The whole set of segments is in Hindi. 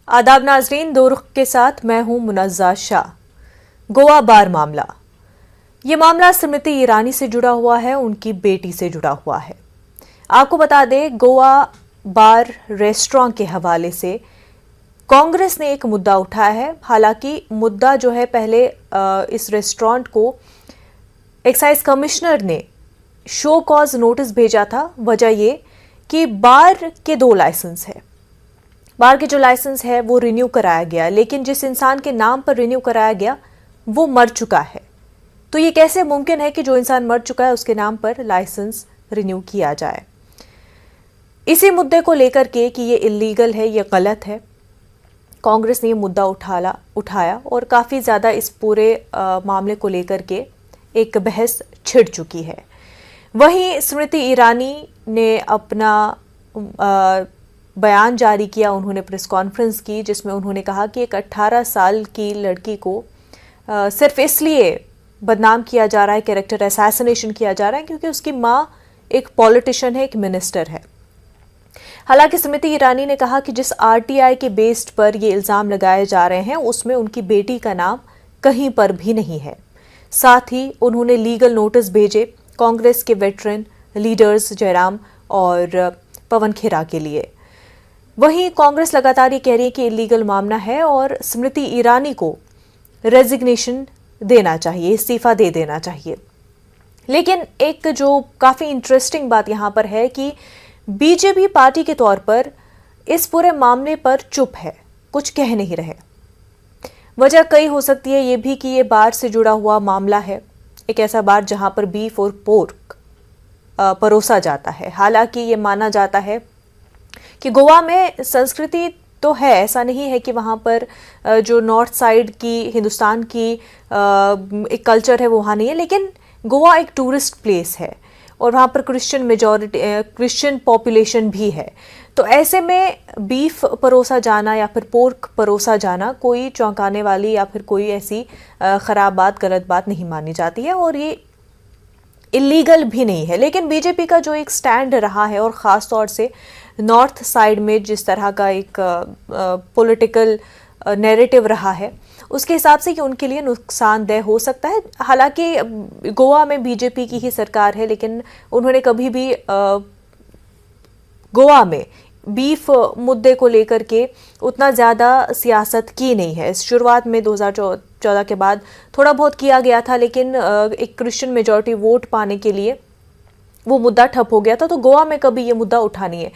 आदाब नाजरीन, दो रुख के साथ मैं हूं मुनज़्ज़ा शाह। गोवा बार मामला, ये मामला स्मृति ईरानी से जुड़ा हुआ है, उनकी बेटी से जुड़ा हुआ है। आपको बता दें, गोवा बार रेस्टोरेंट के हवाले से कांग्रेस ने एक मुद्दा उठाया है। हालांकि मुद्दा जो है, पहले इस रेस्टोरेंट को एक्साइज कमिश्नर ने शो कॉज नोटिस भेजा था। वजह ये कि बार के 2 लाइसेंस है, बार के जो लाइसेंस है वो रिन्यू कराया गया, लेकिन जिस इंसान के नाम पर रिन्यू कराया गया वो मर चुका है। तो ये कैसे मुमकिन है कि जो इंसान मर चुका है उसके नाम पर लाइसेंस रिन्यू किया जाए? इसी मुद्दे को लेकर के कि ये इलीगल है, ये गलत है, कांग्रेस ने ये मुद्दा उठाया और काफ़ी ज़्यादा इस पूरे मामले को लेकर के एक बहस छिड़ चुकी है। वहीं स्मृति ईरानी ने अपना बयान जारी किया। उन्होंने प्रेस कॉन्फ्रेंस की जिसमें उन्होंने कहा कि एक 18 साल की लड़की को सिर्फ इसलिए बदनाम किया जा रहा है, कैरेक्टर असैसिनेशन किया जा रहा है क्योंकि उसकी माँ एक पॉलिटिशियन है, एक मिनिस्टर है। हालांकि स्मृति ईरानी ने कहा कि जिस आरटीआई के बेस्ड पर ये इल्ज़ाम लगाए जा रहे हैं उसमें उनकी बेटी का नाम कहीं पर भी नहीं है। साथ ही उन्होंने लीगल नोटिस भेजे कांग्रेस के वेटरन लीडर्स जयराम और पवन खेरा के लिए। वहीं कांग्रेस लगातार ये कह रही है कि इलीगल मामला है और स्मृति ईरानी को रेजिग्नेशन देना चाहिए, इस्तीफा दे देना चाहिए। लेकिन एक जो काफ़ी इंटरेस्टिंग बात यहाँ पर है कि बीजेपी पार्टी के तौर पर इस पूरे मामले पर चुप है, कुछ कह नहीं रहे। वजह कई हो सकती है ये भी कि ये बार से जुड़ा हुआ मामला है, एक ऐसा बार जहां पर बीफ और पोर्क परोसा जाता है। हालांकि ये माना जाता है कि गोवा में संस्कृति तो है, ऐसा नहीं है कि वहाँ पर जो नॉर्थ साइड की हिंदुस्तान की एक कल्चर है वो वहाँ नहीं है, लेकिन गोवा एक टूरिस्ट प्लेस है और वहाँ पर क्रिश्चियन पॉपुलेशन भी है। तो ऐसे में बीफ परोसा जाना या फिर पोर्क परोसा जाना कोई चौंकाने वाली या फिर कोई ऐसी ख़राब बात, गलत बात नहीं मानी जाती है और ये इलीगल भी नहीं है। लेकिन बीजेपी का जो एक स्टैंड रहा है और ख़ास तौर से नॉर्थ साइड में जिस तरह का एक पॉलिटिकल नैरेटिव रहा है, उसके हिसाब से कि उनके लिए नुकसानदेह हो सकता है। हालांकि गोवा में बीजेपी की ही सरकार है, लेकिन उन्होंने कभी भी गोवा में बीफ मुद्दे को लेकर के उतना ज़्यादा सियासत की नहीं है। शुरुआत में 2014 के बाद थोड़ा बहुत किया गया था, लेकिन एक क्रिश्चियन मेजॉरिटी वोट पाने के लिए वो मुद्दा ठप हो गया था। तो गोवा में कभी ये मुद्दा उठा नहीं है।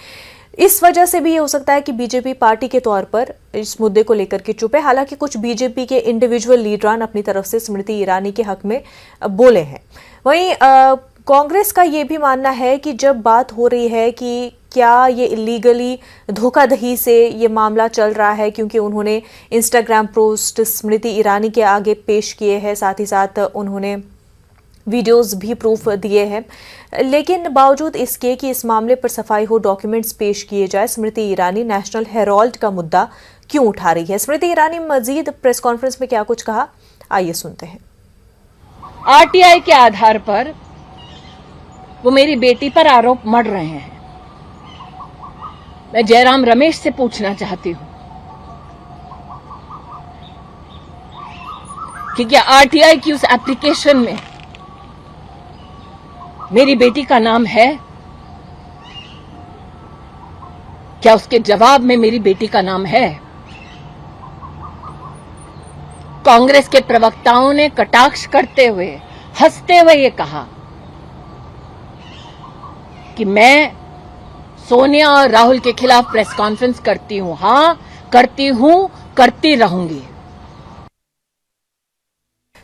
इस वजह से भी ये हो सकता है कि बीजेपी पार्टी के तौर पर इस मुद्दे को लेकर के चुप है। हालांकि कुछ बीजेपी के इंडिविजुअल लीडरान अपनी तरफ से स्मृति ईरानी के हक में बोले हैं। वहीं कांग्रेस का ये भी मानना है कि जब बात हो रही है कि क्या ये इलीगली धोखाधड़ी से ये मामला चल रहा है, क्योंकि उन्होंने इंस्टाग्राम पोस्ट स्मृति ईरानी के आगे पेश किए हैं, साथ ही साथ उन्होंने वीडियोस भी प्रूफ दिए हैं। लेकिन बावजूद इसके कि इस मामले पर सफाई हो, डॉक्यूमेंट्स पेश किए जाए, स्मृति ईरानी नेशनल हेराल्ड का मुद्दा क्यों उठा रही है? स्मृति ईरानी मजीद प्रेस कॉन्फ्रेंस में क्या कुछ कहा, आइए सुनते हैं। आरटीआई के आधार पर वो मेरी बेटी पर आरोप मढ़ रहे हैं। मैं जयराम रमेश से पूछना चाहती हूं कि क्या आरटीआई की उस एप्लीकेशन में मेरी बेटी का नाम है? क्या उसके जवाब में मेरी बेटी का नाम है? कांग्रेस के प्रवक्ताओं ने कटाक्ष करते हुए, हंसते हुए ये कहा कि मैं सोनिया और राहुल के खिलाफ प्रेस कॉन्फ्रेंस करती हूं। हां, करती हूं, करती रहूंगी।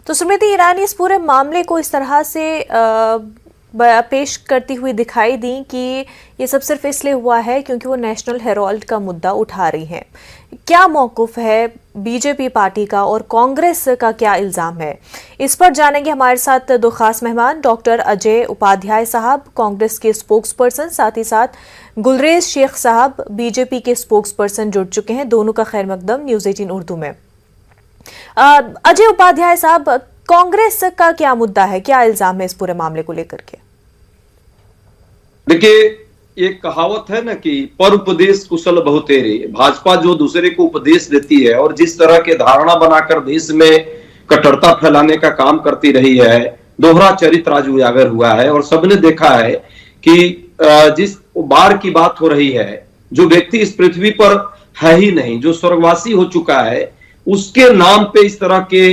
तो स्मृति ईरानी इस पूरे मामले को इस तरह से पेश करती हुई दिखाई दी कि ये सब सिर्फ इसलिए हुआ है क्योंकि वो नेशनल हेराल्ड का मुद्दा उठा रही हैं। क्या मौक़िफ़ है बीजेपी पार्टी का और कांग्रेस का क्या इल्ज़ाम है, इस पर जानेंगे। हमारे साथ 2 खास मेहमान, डॉक्टर अजय उपाध्याय साहब, कांग्रेस के स्पोक्स पर्सन, साथ ही साथ गुलरेज शेख साहब, बीजेपी के स्पोक्स पर्सन जुड़ चुके हैं। दोनों का खैर मकदम न्यूज़ 18 उर्दू में। अजय उपाध्याय साहब, कांग्रेस का क्या मुद्दा है, क्या इल्ज़ाम है इस पूरे मामले को लेकर के? देखिए, एक कहावत है ना कि पर उपदेश कुशल बहुतेरे। भाजपा जो दूसरे को उपदेश देती है और जिस तरह के धारणा बनाकर देश में कट्टरता फैलाने का काम करती रही है, दोहरा चरित्र आज उजागर हुआ है। और सबने देखा है कि जिस बार की बात हो रही है, जो व्यक्ति इस पृथ्वी पर है ही नहीं, जो स्वर्गवासी हो चुका है, उसके नाम पे इस तरह के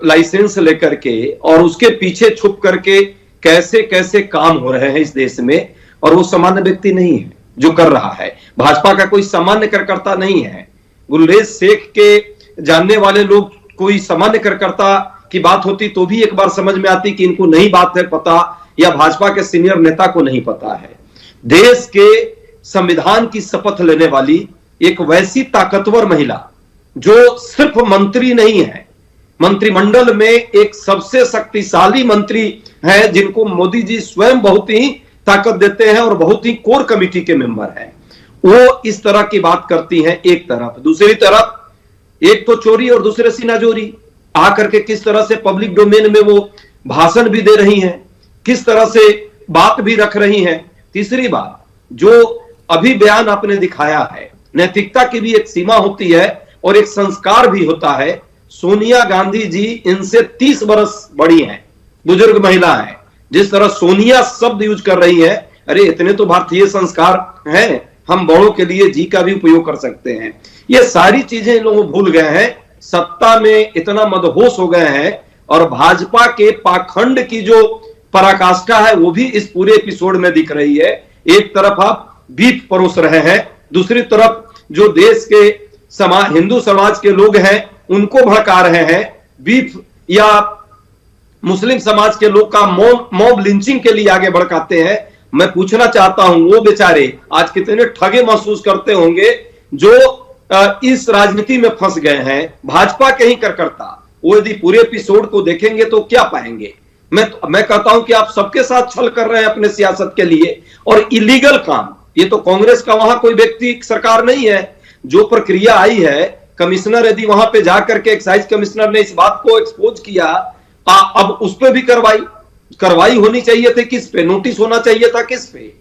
लाइसेंस लेकर के और उसके पीछे छुप करके कैसे कैसे काम हो रहे हैं इस देश में। और वो सामान्य व्यक्ति नहीं है जो कर रहा है, भाजपा का कोई सामान्य कार्यकर्ता नहीं है। गुलरेज शेख के जानने वाले लोग, कोई सामान्य कार्यकर्ता की बात होती तो भी एक बार समझ में आती कि इनको नहीं बात है पता, या भाजपा के सीनियर नेता को नहीं पता है। देश के संविधान की शपथ लेने वाली एक वैसी ताकतवर महिला जो सिर्फ मंत्री नहीं है, मंत्रिमंडल में एक सबसे शक्तिशाली मंत्री है, जिनको मोदी जी स्वयं बहुत ही ताकत देते हैं और बहुत ही कोर कमेटी के मेंबर हैं, वो इस तरह की बात करती हैं एक तरफ। दूसरी तरफ एक तो चोरी और दूसरे सीनाजोरी आकर के किस तरह से पब्लिक डोमेन में वो भाषण भी दे रही हैं, किस तरह से बात भी रख रही हैं। तीसरी बात, जो अभी बयान आपने दिखाया है, नैतिकता की भी एक सीमा होती है और एक संस्कार भी होता है। सोनिया गांधी जी इनसे 30 वर्ष बड़ी हैं, बुजुर्ग महिला है। जिस तरह सोनिया शब्द यूज कर रही है, अरे इतने तो भारतीय संस्कार हैं, हम बड़ों के लिए जी का भी उपयोग कर सकते हैं। ये सारी चीजें इन लोग भूल गए हैं, सत्ता में इतना मदहोश हो गए हैं। और भाजपा के पाखंड की जो पराकाष्ठा है वो भी इस पूरे एपिसोड में दिख रही है। एक तरफ आप बीफ परोस रहे हैं, दूसरी तरफ जो देश के हिंदू समाज के लोग हैं उनको भड़का रहे हैं। बीफ या मुस्लिम समाज के लोग का मॉब लिंचिंग के लिए आगे भड़काते हैं। मैं पूछना चाहता हूं, वो बेचारे आज कितने ठगे महसूस करते होंगे जो इस राजनीति में फंस गए हैं, भाजपा के ही कार्यकर्ता। वो यदि पूरे एपिसोड को देखेंगे तो क्या पाएंगे? मैं कहता हूं कि आप सबके साथ छल कर रहे हैं अपने सियासत के लिए, और इलीगल काम। ये तो कांग्रेस का वहां कोई व्यक्ति सरकार नहीं है। जो प्रक्रिया आई है, कमिश्नर यदि वहां पे जाकर के एक्साइज कमिश्नर ने इस बात को एक्सपोज किया, अब उस पर भी कार्रवाई होनी चाहिए थी। किस पे नोटिस होना चाहिए था? किस पे?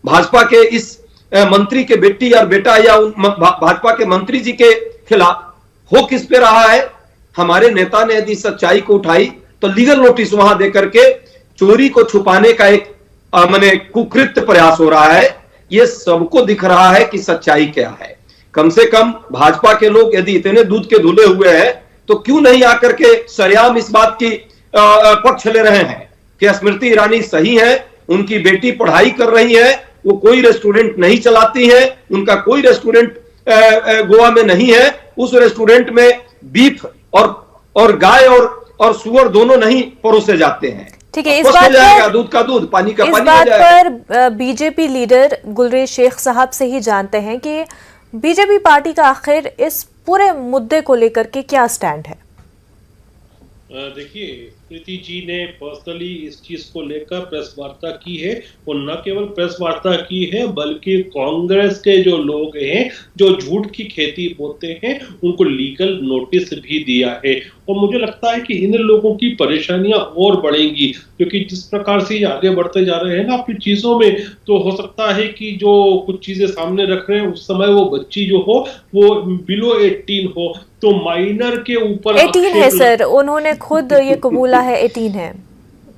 भाजपा के इस मंत्री के बेटी या बेटा या भाजपा के मंत्री जी के खिलाफ हो किस पे रहा है? हमारे नेता ने यदि सच्चाई को उठाई तो लीगल नोटिस वहां देकर के चोरी को छुपाने का एक माने कुकृत्य प्रयास हो रहा है। ये सबको दिख रहा है कि सच्चाई क्या है। कम से कम भाजपा के लोग यदि इतने दूध के धुले हुए हैं तो क्यों नहीं आकर के सरेआम इस बात की पक्ष ले रहे हैं कि स्मृति ईरानी सही है, उनकी बेटी पढ़ाई कर रही है, वो कोई रेस्टोरेंट नहीं चलाती है, उनका कोई रेस्टोरेंट गोवा में नहीं है, उस रेस्टोरेंट में बीफ और गाय और सुअर दोनों नहीं परोसे जाते हैं। ठीक है, इस बात जाएगा, दूध का दूध, पानी का पानी। इस बात पर बीजेपी लीडर गुलरेज शेख साहब से ही जानते हैं कि बीजेपी पार्टी का आखिर इस पूरे मुद्दे को लेकर के क्या स्टैंड है। देखिए, प्रीति जी ने पर्सनली इस चीज को लेकर प्रेस वार्ता की है, और न केवल प्रेस वार्ता की है बल्कि कांग्रेस के जो लोग हैं जो झूठ की खेती बोलते हैं उनको लीगल नोटिस भी दिया है। और मुझे लगता है कि इन लोगों की परेशानियां और बढ़ेंगी, क्योंकि जिस प्रकार से ये आगे बढ़ते जा रहे हैं ना अपनी चीजों में, तो हो सकता है कि जो कुछ चीजें सामने रख रहे हैं उस समय वो बच्ची जो हो वो बिलो 18 हो, तो माइनर के ऊपर 18 है सर, उन्होंने खुद ये कबूला है 18 है।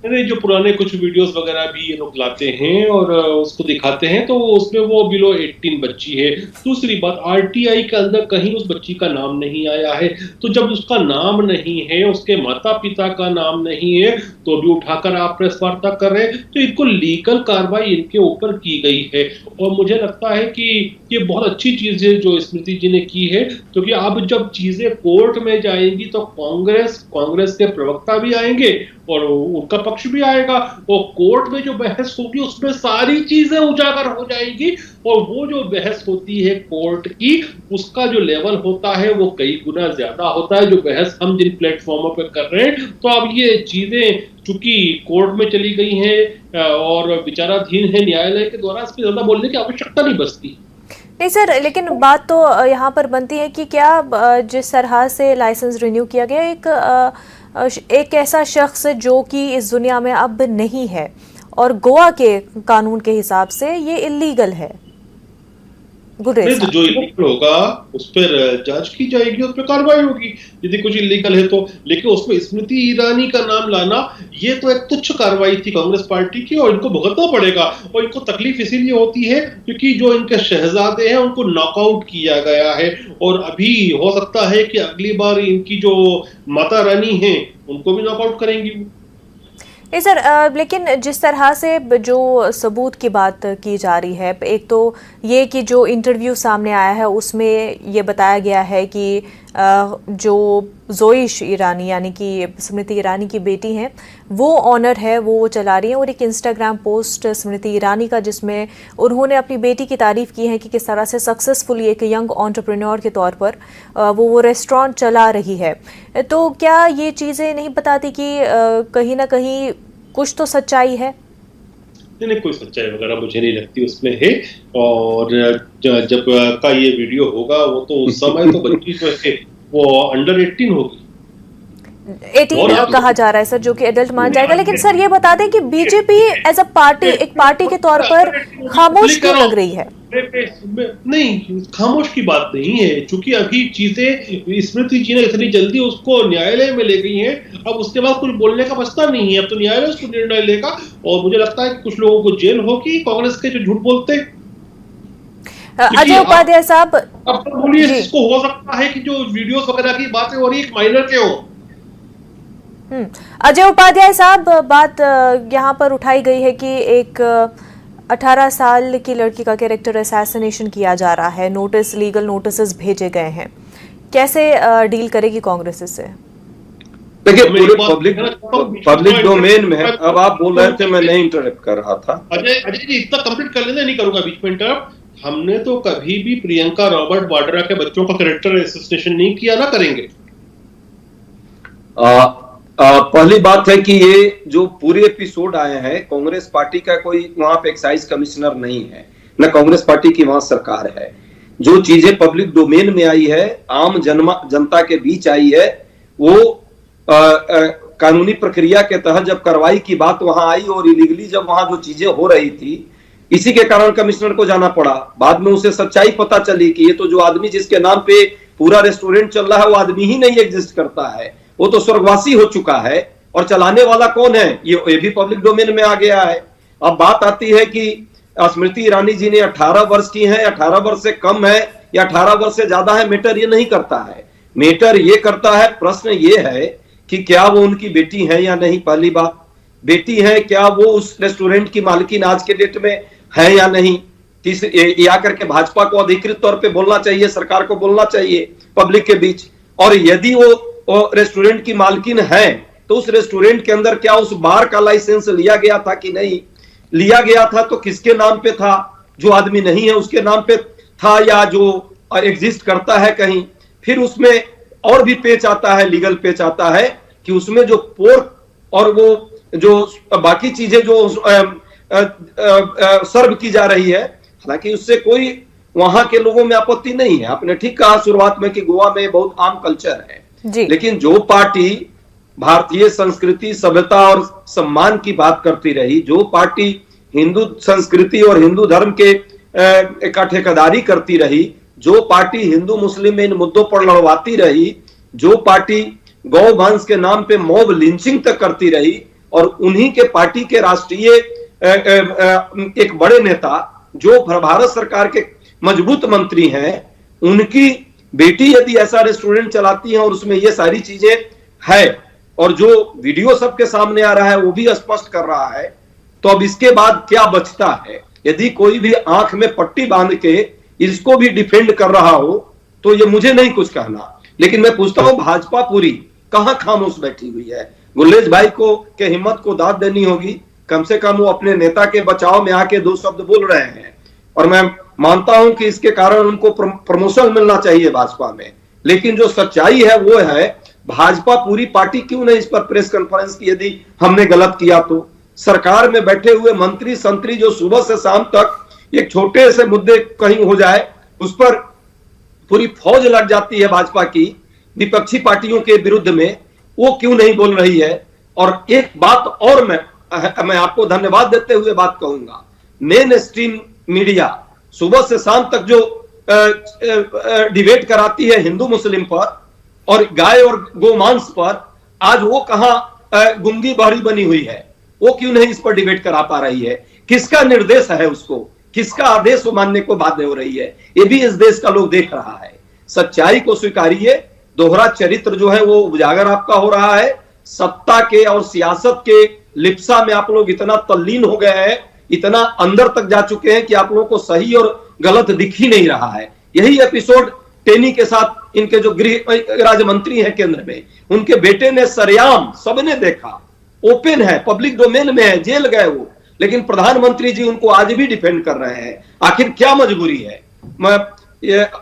नहीं, जो पुराने कुछ वीडियोस वगैरह भी ये लोग लाते हैं और उसको दिखाते हैं, तो उसमें वो बिलो 18 बच्ची है। दूसरी बात, आरटीआई के अंदर कहीं उस बच्ची का नाम नहीं आया है, तो जब उसका नाम नहीं है, उसके माता पिता का नाम नहीं है, तो भी उठाकर आप प्रेस वार्ता कर रहे हैं, तो इनको लीगल कार्रवाई इनके ऊपर की गई है। और मुझे लगता है कि ये बहुत अच्छी चीज है जो स्मृति जी ने की है, क्योंकि अब जब चीजें कोर्ट में जाएंगी तो कांग्रेस के प्रवक्ता भी आएंगे और उनका पक्ष भी आएगा, और कोर्ट में जो बहस होगी उसमें सारी चीजें उजागर हो जाएंगी। और वो जो बहस होती है कोर्ट की, उसका जो लेवल होता है वो कई गुना ज्यादा होता है जो बहस हम जिन प्लेटफॉर्मों पे कर रहे हैं। तो अब ये चीजें चूंकि कोर्ट में चली गई हैं और विचाराधीन है न्यायालय के द्वारा, इस पर ज्यादा बोलने की आवश्यकता नहीं बचती। नहीं सर, लेकिन बात तो यहाँ पर बनती है कि क्या जिस तरह से लाइसेंस रिन्यू किया गया, एक ऐसा शख्स जो कि इस दुनिया में अब नहीं है और गोवा के कानून के हिसाब से ये इलीगल है। नहीं, तो जो इलीगल होगा उस पर जांच की जाएगी, उस पर कार्रवाई होगी यदि कुछ इलीगल है तो। लेकिन उसमें स्मृति ईरानी का नाम लाना, ये तो एक तुच्छ कार्रवाई थी कांग्रेस पार्टी की, और इनको भुगतना पड़ेगा। और इनको तकलीफ इसीलिए होती है क्योंकि जो इनके शहजादे हैं उनको नॉकआउट किया गया है, और अभी हो सकता है कि अगली बार इनकी जो माता रानी है उनको भी नॉकआउट करेंगी। नहीं सर, लेकिन जिस तरह से जो सबूत की बात की जा रही है, एक तो ये कि जो इंटरव्यू सामने आया है उसमें ये बताया गया है कि जो जोइश ईरानी यानी कि स्मृति ईरानी की बेटी हैं वो ऑनर है, वो चला रही हैं, और एक इंस्टाग्राम पोस्ट स्मृति ईरानी का जिसमें उन्होंने अपनी बेटी की तारीफ की है कि किस तरह से सक्सेसफुली एक यंग एंटरप्रेन्योर के तौर पर वो रेस्टोरेंट चला रही है। तो क्या ये चीज़ें नहीं बताती कि कहीं ना कहीं कुछ तो सच्चाई है? नहीं, कोई सच्चाई वगैरह मुझे नहीं लगती उसमें है। और जब का ये वीडियो होगा वो तो उस समय तो बच्ची जो है वो अंडर 18 होगी, 18 कहा जा रहा है सर, जो कि एडल्ट मान जाएगा। लेकिन सर ये बता दें कि बीजेपी एज अ पार्टी, एक पार्टी के तौर पर खामोश क्यों लग रही है? नहीं, खामोश की बात नहीं है, क्योंकि अभी चीजें स्मृति जी ने इतनी जल्दी उसको न्यायालय में ले गई हैं, अब उसके बाद कुछ बोलने का बचता नहीं है। अब तो न्यायालय उसको निर्णय लेगा, और मुझे लगता है कि कुछ लोगों को जेल होगी कांग्रेस के जो झूठ बोलते हैं। अजय उपाध्याय साहब, अब तो बोलिए, इसको हो सकता है कि जो वीडियोस वगैरह की बातें हो रही है माइनर के हो। अजय उपाध्याय साहब, बात यहाँ पर उठाई गई है कि एक 18 साल की लड़की का कैरेक्टर असैसिनेशन किया जा रहा है, नोटिस, लीगल नोटिस भेजे गए हैं, कैसे डील करेगी कांग्रेस इससे? देखिए, पूरे पब्लिक डोमेन में है। अब आप बोल रहे थे, मैं नहीं इंटरप्ट कर रहा था। अजय जी इतना कंप्लीट कर लेना, नहीं करूंगा बीच में इंटरप्ट। हमने तो कभी भी प्रियंका रॉबर्ट वाड्रा के बच्चों का कैरेक्टर असैसिनेशन नहीं किया, ना करेंगे। पहली बात है कि ये जो पूरे एपिसोड आए हैं, कांग्रेस पार्टी का कोई वहां पे एक्साइज कमिश्नर नहीं है, न कांग्रेस पार्टी की वहां सरकार है। जो चीजें पब्लिक डोमेन में आई है, आम जनता के बीच आई है, वो कानूनी प्रक्रिया के तहत जब कार्रवाई की बात वहां आई और इलीगली जब वहां जो चीजें हो रही थी, इसी के कारण कमिश्नर को जाना पड़ा। बाद में उसे सच्चाई पता चली कि ये तो जो आदमी जिसके नाम पे पूरा रेस्टोरेंट चल रहा है वो आदमी ही नहीं एग्जिस्ट करता है, वो तो स्वर्गवासी हो चुका है। और चलाने वाला कौन है ये भी पब्लिक डोमेन में आ गया है। अब बात आती है कि स्मृति ईरानी जी ने 18 वर्ष की है, 18 वर्ष से कम है या 18 वर्ष से ज्यादा है, मैटर ये नहीं करता है। मैटर ये करता है, प्रश्न ये है कि क्या वो उनकी बेटी है या नहीं। पहली बात, बेटी है, क्या वो उस रेस्टोरेंट की मालकिन आज के डेट में है या नहीं। ये आकर के भाजपा को अधिकृत तौर पे बोलना चाहिए, सरकार को बोलना चाहिए पब्लिक के बीच। और यदि वो रेस्टोरेंट की मालकिन है तो उस रेस्टोरेंट के अंदर क्या उस बार का लाइसेंस लिया गया था कि नहीं लिया गया था, तो किसके नाम पे था, जो आदमी नहीं है उसके नाम पे था या जो एग्जिस्ट करता है कहीं। फिर उसमें और भी पेच आता है, लीगल पेच आता है कि उसमें जो पोर्क और वो जो बाकी चीजें जो सर्व की जा रही है, हालांकि उससे कोई वहां के लोगों में आपत्ति नहीं है। आपने ठीक कहा शुरुआत में कि गोवा में बहुत आम कल्चर है जी। लेकिन जो पार्टी भारतीय संस्कृति, सभ्यता और सम्मान की बात करती रही, जो पार्टी हिंदू संस्कृति और हिंदू धर्म के का ठेकेदारी करती रही, जो पार्टी हिंदू मुस्लिम में इन मुद्दों पर लड़वाती रही, जो पार्टी गौ वंश के नाम पे मॉब लिंचिंग तक करती रही, और उन्हीं के पार्टी के राष्ट्रीय एक बड़े नेता जो भारत सरकार के मजबूत मंत्री हैं, उनकी बेटी यदि ऐसा रेस्टोरेंट चलाती है और उसमें ये सारी चीजें है, और जो वीडियो सबके सामने आ रहा है वो भी स्पष्ट कर रहा है, तो अब इसके बाद क्या बचता है। यदि कोई भी आंख में पट्टी बांध के इसको भी डिफेंड कर रहा हो तो ये मुझे नहीं कुछ कहना, लेकिन मैं पूछता हूं भाजपा पूरी कहां खामोश बैठी हुई है। गुलेज भाई को के हिम्मत को दाद देनी होगी, कम से कम वो अपने नेता के बचाव में आके 2 शब्द बोल रहे हैं, और मैं मानता हूं कि इसके कारण उनको प्रमोशन मिलना चाहिए भाजपा में। लेकिन जो सच्चाई है वो है, भाजपा पूरी पार्टी क्यों नहीं इस पर प्रेस कॉन्फ्रेंस की, यदि हमने गलत किया तो। सरकार में बैठे हुए मंत्री संतरी जो सुबह से शाम तक एक छोटे से मुद्दे कहीं हो जाए उस पर पूरी फौज लग जाती है भाजपा की विपक्षी पार्टियों के विरुद्ध में, वो क्यों नहीं बोल रही है। और एक बात और मैं मैं आपको धन्यवाद देते हुए बात कहूंगा, मेन स्ट्रीम मीडिया सुबह से शाम तक जो डिबेट कराती है हिंदू मुस्लिम पर और गाय और गोमांस पर, आज वो कहां गुंगी बहरी बनी हुई है? वो क्यों नहीं इस पर डिबेट करा पा रही है? किसका निर्देश है उसको, किसका आदेश वो मानने को बाध्य हो रही है? ये भी इस देश का लोग देख रहा है। सच्चाई को स्वीकारिए, दोहरा चरित्र जो है वो उजागर आपका हो रहा है। सत्ता के और सियासत के लिप्सा में आप लोग इतना तल्लीन हो गए हैं, इतना अंदर तक जा चुके हैं कि आप लोगों को सही और गलत दिख ही नहीं रहा है। यही एपिसोड टेनी के साथ इनके जो गृह राज्य मंत्री हैं केंद्र में, उनके बेटे ने सरेआम, सबने देखा, ओपन है, पब्लिक डोमेन में है, जेल गए वो, लेकिन प्रधानमंत्री जी उनको आज भी डिफेंड कर रहे हैं। आखिर क्या मजबूरी है?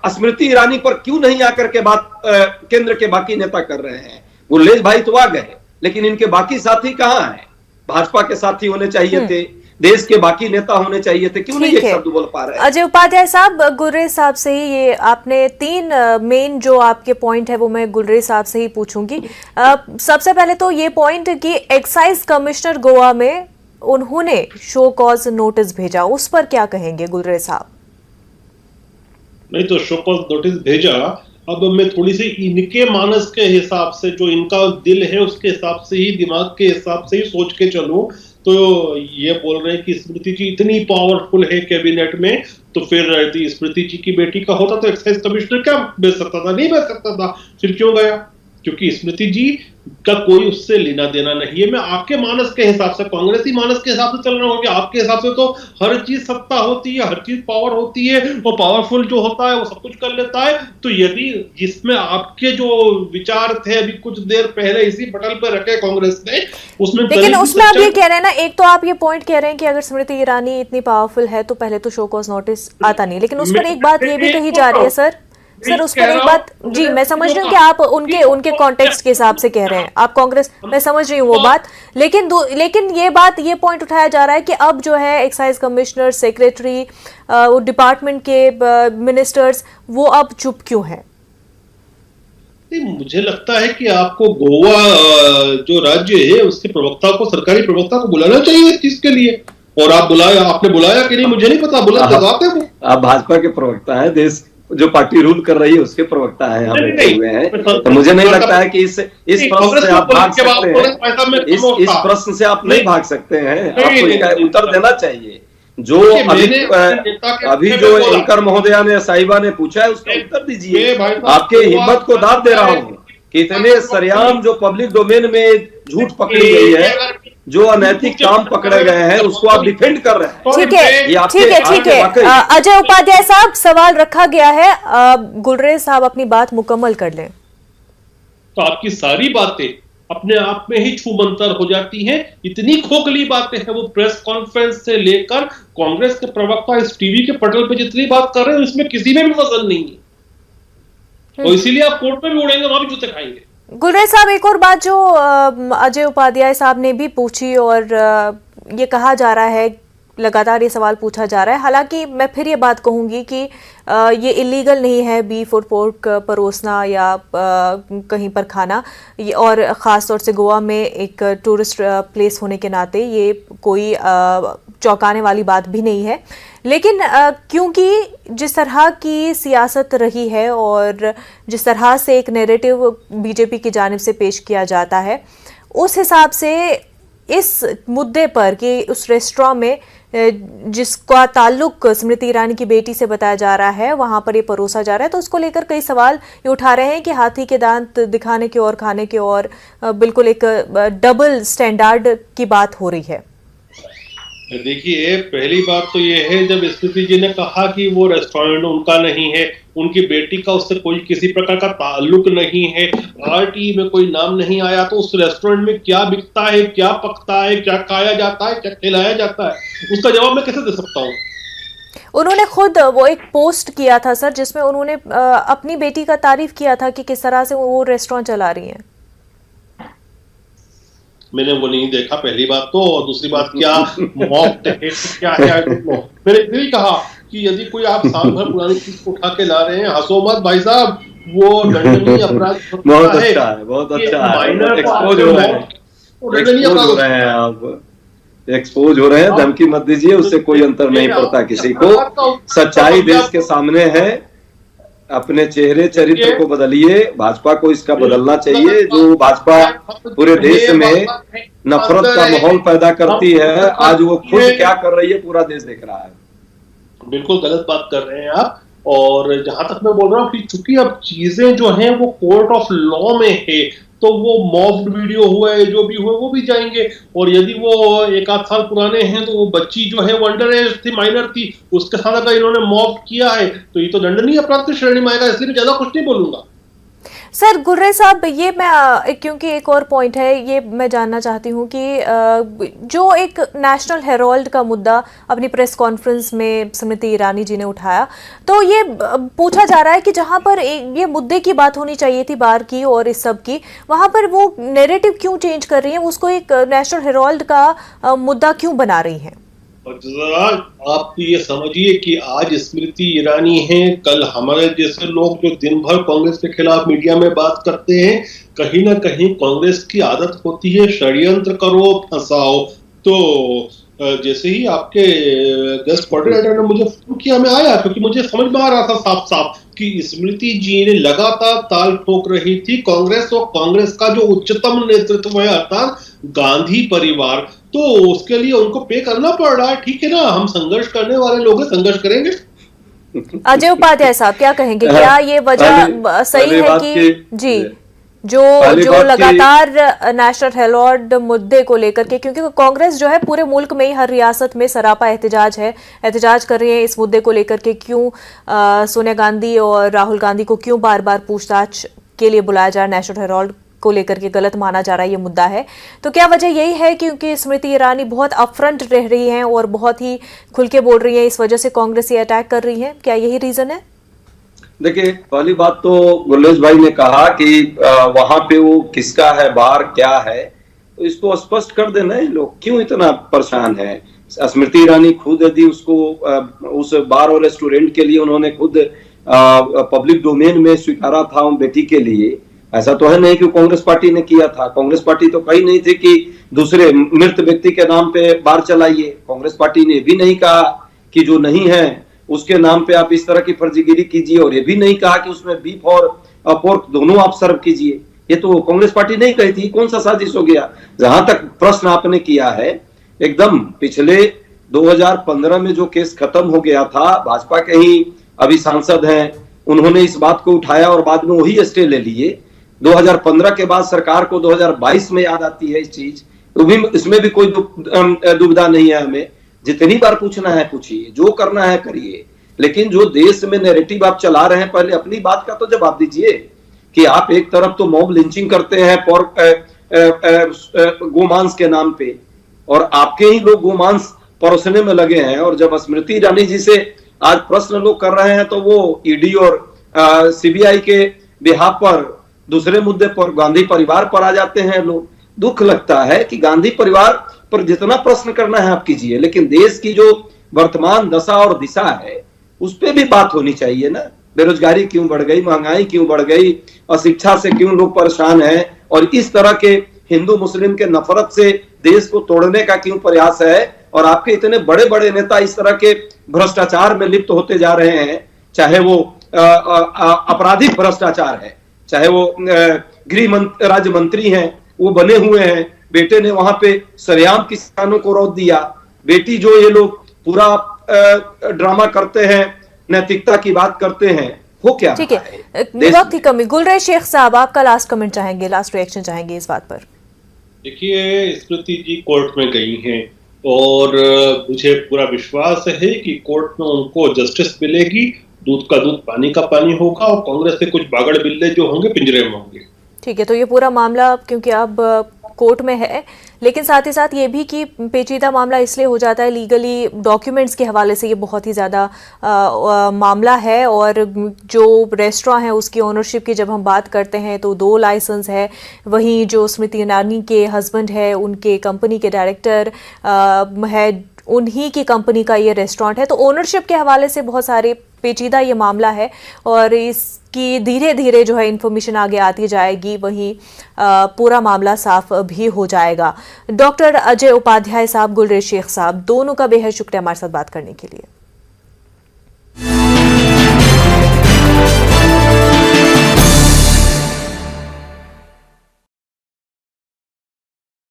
स्मृति ईरानी पर क्यों नहीं आकर के बात केंद्र के बाकी नेता कर रहे हैं? गुलेज भाई तो आ गए, लेकिन इनके बाकी साथी कहां हैं? भाजपा के साथी होने चाहिए थे, देश के बाकी नेता होने चाहिए थे, क्यों नहीं एक शब्द बोल पा रहे हैं? अजय उपाध्याय साहब, गुर्रे साहब से ही ये आपने 3 मेन जो आपके पॉइंट है वो मैं गुर्रे साहब से ही पूछूंगी। सबसे पहले तो ये पॉइंट कि एक्साइज कमिश्नर गोवा में उन्होंने शो कॉज नोटिस भेजा, उस पर क्या कहेंगे गुर्रे साहब? नहीं तो शो कॉज नोटिस भेजा, अब मैं थोड़ी सी इनके मानस के हिसाब से, जो इनका दिल है उसके हिसाब से ही, दिमाग के हिसाब से ही सोच के चलूं तो ये बोल रहे हैं कि स्मृति जी इतनी पावरफुल है कैबिनेट में, तो फिर स्मृति जी की बेटी का होता तो एक्साइज कमिश्नर क्या भेज सकता था? नहीं भेज सकता था। फिर क्यों गया? क्योंकि स्मृति जी का कोई उससे लेना देना नहीं है। मैं आपके मानस के हिसाब से, कांग्रेसी मानस के हिसाब से चल रहा हूँ कि आपके हिसाब से तो हर चीज सत्ता होती है, हर चीज पावर होती है, वो पावरफुल जो होता है वो सब कुछ कर लेता है। तो यदि जिसमें आपके जो विचार थे अभी कुछ देर पहले इसी पटल पर रखे कांग्रेस ने, उसमें, लेकिन उसमें आप ये कह रहे हैं ना, एक तो आप ये पॉइंट कह रहे हैं कि अगर स्मृति ईरानी इतनी पावरफुल है तो पहले तो शो कॉज नोटिस आता नहीं, लेकिन उस पर एक बात ये भी कही जा रही है सर उस पर एक बात, जी मैं समझ रही हूँ कि आप उनके कॉन्टेक्स्ट के हिसाब से कह रहे हैं, आप कांग्रेस, मैं समझ रही हूँ वो बात, लेकिन ये पॉइंट उठाया जा रहा है कि अब जो है एक्साइज कमिश्नर, सेक्रेटरी, डिपार्टमेंट के मिनिस्टर्स, वो अब चुप क्यों है? मुझे लगता है कि आपको गोवा जो राज्य है उसके प्रवक्ता को, सरकारी प्रवक्ता को बुलाना चाहिए इस चीज के लिए। और आपने बुलाया कि नहीं मुझे नहीं पता, आप भाजपा के प्रवक्ता हैं, देश जो पार्टी रूल कर रही है उसके प्रवक्ता हैं, हम बैठे हुए हैं, तो मुझे नहीं लगता है कि इस प्रश्न से आप भाग सकते हैं। इस प्रश्न से आप नहीं भाग सकते हैं, आपको इसका उत्तर देना चाहिए। जो अभी जो एंकर महोदया ने, साहिबा ने पूछा है उसका उत्तर दीजिए। आपके हिम्मत को दाद दे रहा हूँ कि इतने सरेआम जो पब्लिक डोमेन में झूठ पकड़ी गई है, जो अनैतिक काम पकड़े गए हैं, उसको आप डिफेंड कर रहे हैं। ठीक है। अजय उपाध्याय साहब, सवाल रखा गया है, गुर्रे साहब अपनी बात मुकम्मल कर लें। तो आपकी सारी बातें अपने आप में ही छूमंतर हो जाती हैं। इतनी खोखली बातें हैं, वो प्रेस कॉन्फ्रेंस से लेकर कांग्रेस के प्रवक्ता इस टीवी के पटल पे जितनी बात कर रहे हैं उसमें किसी में भी वजन नहीं है, और इसीलिए आप कोर्ट में भी उड़ेंगे, वहां भी जूते खाएंगे। गुलरेज साहब, एक और बात जो अजय उपाध्याय साहब ने भी पूछी और ये कहा जा रहा है, लगातार ये सवाल पूछा जा रहा है, हालांकि मैं फिर ये बात कहूंगी कि ये इलीगल नहीं है बीफ और पोर्क परोसना या कहीं पर खाना, और ख़ास तौर से गोवा में एक टूरिस्ट प्लेस होने के नाते ये कोई चौंकाने वाली बात भी नहीं है। लेकिन क्योंकि जिस तरह की सियासत रही है और जिस तरह से एक नैरेटिव बीजेपी की जानिब से पेश किया जाता है, उस हिसाब से इस मुद्दे पर कि उस रेस्टोरेंट में जिसका ताल्लुक स्मृति ईरानी की बेटी से बताया जा रहा है, वहां पर ये परोसा जा रहा है, तो उसको लेकर कई सवाल ये उठा रहे हैं कि हाथी के दांत दिखाने के और खाने के और बिल्कुल एक डबल स्टैंडर्ड की बात हो रही है। देखिए, पहली बात तो ये है, जब स्मृति जी ने कहा कि वो रेस्टोरेंट उनका नहीं है, उनकी बेटी का उससे कोई किसी प्रकार का ताल्लुक नहीं है, आरटीई में कोई नाम नहीं आया, तो उस रेस्टोरेंट में क्या बिकता है, क्या पकता है, क्या खाया जाता है, क्या खिलाया जाता है, उसका जवाब मैं कैसे दे सकता हूँ? उन्होंने खुद वो एक पोस्ट किया था सर, जिसमें उन्होंने अपनी बेटी का तारीफ किया था कि किस तरह से वो रेस्टोरेंट चला रही हैं। मैंने वो नहीं देखा, पहली बात तो, और दूसरी बात क्या क्या है, मैंने फिर कहा कि यदि कोई आप साल भर पुरानी चीज को उठा के ला रहे हैं, हंसो मत भाई साहब, वो दंडनीय अपराध बहुत अच्छा है, बहुत अच्छा है, एक्सपोज हो रहे हैं आप। एक्सपोज हो रहे हैं, धमकी मत दीजिए, उससे कोई अंतर नहीं पड़ता किसी को। सच्चाई देश के सामने है, अपने चेहरे चरित्र को बदलिए। भाजपा को इसका बदलना चाहिए। जो भाजपा पूरे देश में नफरत का माहौल पैदा करती है, आज वो खुद क्या कर रही है पूरा देश देख रहा है। बिल्कुल गलत बात कर रहे हैं आप। और जहां तक मैं बोल रहा हूँ कि चूंकि अब चीजें जो हैं वो कोर्ट ऑफ लॉ में है, तो वो मॉब्ड वीडियो हुआ है, जो भी हुआ वो भी जाएंगे। और यदि वो 1 आध साल पुराने हैं, तो वो बच्ची जो है वो अंडर एज थी, माइनर थी, उसके साथ अगर इन्होंने मॉब्ड किया है तो ये तो दंडनीय अपराध की श्रेणी में आएगा। इसलिए मैं ज्यादा कुछ नहीं बोलूंगा। सर गुर्रे साहब, ये मैं क्योंकि एक और पॉइंट है, ये मैं जानना चाहती हूँ कि जो एक नेशनल हेराल्ड का मुद्दा अपनी प्रेस कॉन्फ्रेंस में स्मृति ईरानी जी ने उठाया, तो ये पूछा जा रहा है कि जहाँ पर ये मुद्दे की बात होनी चाहिए थी बार की और इस सब की, वहाँ पर वो नैरेटिव क्यों चेंज कर रही है, उसको एक नेशनल हेराल्ड का मुद्दा क्यों बना रही है? और जरा आप ये समझिए कि आज स्मृति ईरानी हैं, कल हमारे जैसे लोग जो दिन भर कांग्रेस के खिलाफ मीडिया में बात करते हैं, कहीं ना कहीं कांग्रेस की आदत होती है षड्यंत्र करो, फंसाओ। तो जैसे ही आपके गेस्ट कोऑर्डिनेटर ने मुझे फोन किया, मैं आया, क्योंकि मुझे समझ में आ रहा था साफ साफ कि स्मृति जी ने लगातार ताल ठोक रही थी कांग्रेस, और कांग्रेस का जो उच्चतम नेतृत्व है अर्थात गांधी परिवार, तो उसके लिए उनको पे करना पड़ रहा है। ठीक है ना, हम संघर्ष करने वाले लोग हैं, संघर्ष करेंगे। अजय उपाध्याय साहब क्या कहेंगे, क्या ये वजह सही है कि जी जो लगातार नेशनल हेराल्ड मुद्दे को लेकर के, क्योंकि कांग्रेस जो है पूरे मुल्क में ही हर रियासत में सरापा एहतजाज कर रही है इस मुद्दे को लेकर के, क्यों सोनिया गांधी और राहुल गांधी को क्यों बार बार पूछताछ के लिए बुलाया जा रहा है, नेशनल हेराल्ड को लेकर के गलत माना जा रहा है ये मुद्दा है। तो क्या वजह यही है क्योंकि स्मृति ईरानी बहुत अपफ्रंट रह रही हैं और बहुत ही खुल के बोल रही हैं, इस वजह से कांग्रेस ये अटैक कर रही है, क्या यही रीजन है? देखिए, पहली बात तो गुरलेश भाई ने कहा कि वहां पे वो किसका है बार, क्या है, तो इसको स्पष्ट कर देना है। लोग क्यों इतना परेशान है? स्मृति ईरानी खुद यदि उसको उस बार और रेस्टोरेंट के लिए उन्होंने खुद पब्लिक डोमेन में स्वीकारा था उन बेटी के लिए, ऐसा तो है नहीं कि कांग्रेस पार्टी ने किया था। कांग्रेस पार्टी तो कही नहीं थी कि दूसरे मृत व्यक्ति के नाम पे बार चलाइए। कांग्रेस पार्टी ने भी नहीं कहा कि जो नहीं है उसके नाम पे आप इस तरह की फर्जीगिरी कीजिए, और ये भी नहीं कहा कि उसमें बीफ और पोर्क दोनों आप सर्व कीजिए। ये तो कांग्रेस पार्टी नहीं कही थी। कौन सा साजिश हो गया? जहां तक प्रश्न आपने किया है, एकदम पिछले 2015 में जो केस खत्म हो गया था, भाजपा के ही अभी सांसद हैं, उन्होंने इस बात को उठाया और बाद में वही स्टे ले लिए। 2015 के बाद सरकार को 2022 में याद आती है इस चीज, तो भी इसमें भी कोई दुविधा नहीं है। हमें जितनी बार पूछना है पूछिए, जो करना है करिए, लेकिन जो देश में नैरेटिव आप चला रहे हैं, पहले अपनी बात का तो जवाब दीजिए कि आप एक तरफ तो मॉब लिंचिंग करते हैं गोमांस के नाम पे, और आपके ही लोग गोमांस परोसने में लगे हैं। और जब स्मृति ईरानी जी से आज प्रश्न लोग कर रहे हैं, तो वो ईडी और सीबीआई के बिहाफ पर, दूसरे मुद्दे पर, गांधी परिवार पर आ जाते हैं लोग। दुख लगता है कि गांधी परिवार पर जितना प्रश्न करना है आप कीजिए, लेकिन देश की जो वर्तमान दशा और दिशा है उस पर भी बात होनी चाहिए ना। बेरोजगारी क्यों बढ़ गई, महंगाई क्यों बढ़ गई, अशिक्षा से क्यों लोग परेशान हैं, और इस तरह के हिंदू मुस्लिम के नफरत से देश को तोड़ने का क्यों प्रयास है, और आपके इतने बड़े बड़े नेता इस तरह के भ्रष्टाचार में लिप्त होते जा रहे हैं, चाहे वो आपराधिक भ्रष्टाचार है, चाहे वो गृह राज्य मंत्री हैं, वो बने हुए हैं, बेटे ने वहां पे सरेआम किसानों को रोक दिया। बेटी जो ये लोग पूरा ड्रामा करते हैं, नैतिकता की बात करते हैं, वो क्या? ठीक है, वक्त की कमी। गुलरेज शेख साहब, आपका लास्ट कमेंट चाहेंगे, लास्ट रिएक्शन चाहेंगे इस बात पर? देखिए, स्मृति जी कोर्ट में गई हैं और मुझे पूरा विश्वास है कि कोर्ट में उनको जस्टिस मिलेगी। दूध का दूध, पानी का पानी होगा, और कांग्रेस के कुछ बागड़ बिल्ले जो होंगे पिंजरे में होंगे। ठीक है, तो ये पूरा मामला क्योंकि अब कोर्ट में है, लेकिन साथ ही साथ ये भी कि पेचीदा मामला इसलिए हो जाता है, लीगली डॉक्यूमेंट्स के हवाले से ये बहुत ही ज़्यादा मामला है। और जो रेस्टोरेंट है उसकी ओनरशिप की जब हम बात करते हैं तो 2 लाइसेंस है, वहीं जो स्मृति ईरानी के हस्बैंड है उनके कंपनी के डायरेक्टर है उन्हीं की कंपनी का ये रेस्टोरेंट है। तो ओनरशिप के हवाले से बहुत सारे पेचीदा ये मामला है और इसकी धीरे धीरे जो है इन्फॉर्मेशन आगे आती जाएगी, वहीं पूरा मामला साफ भी हो जाएगा। डॉक्टर अजय उपाध्याय साहब, गुलरेज शेख साहब, दोनों का बेहद शुक्रिया हमारे साथ बात करने के लिए।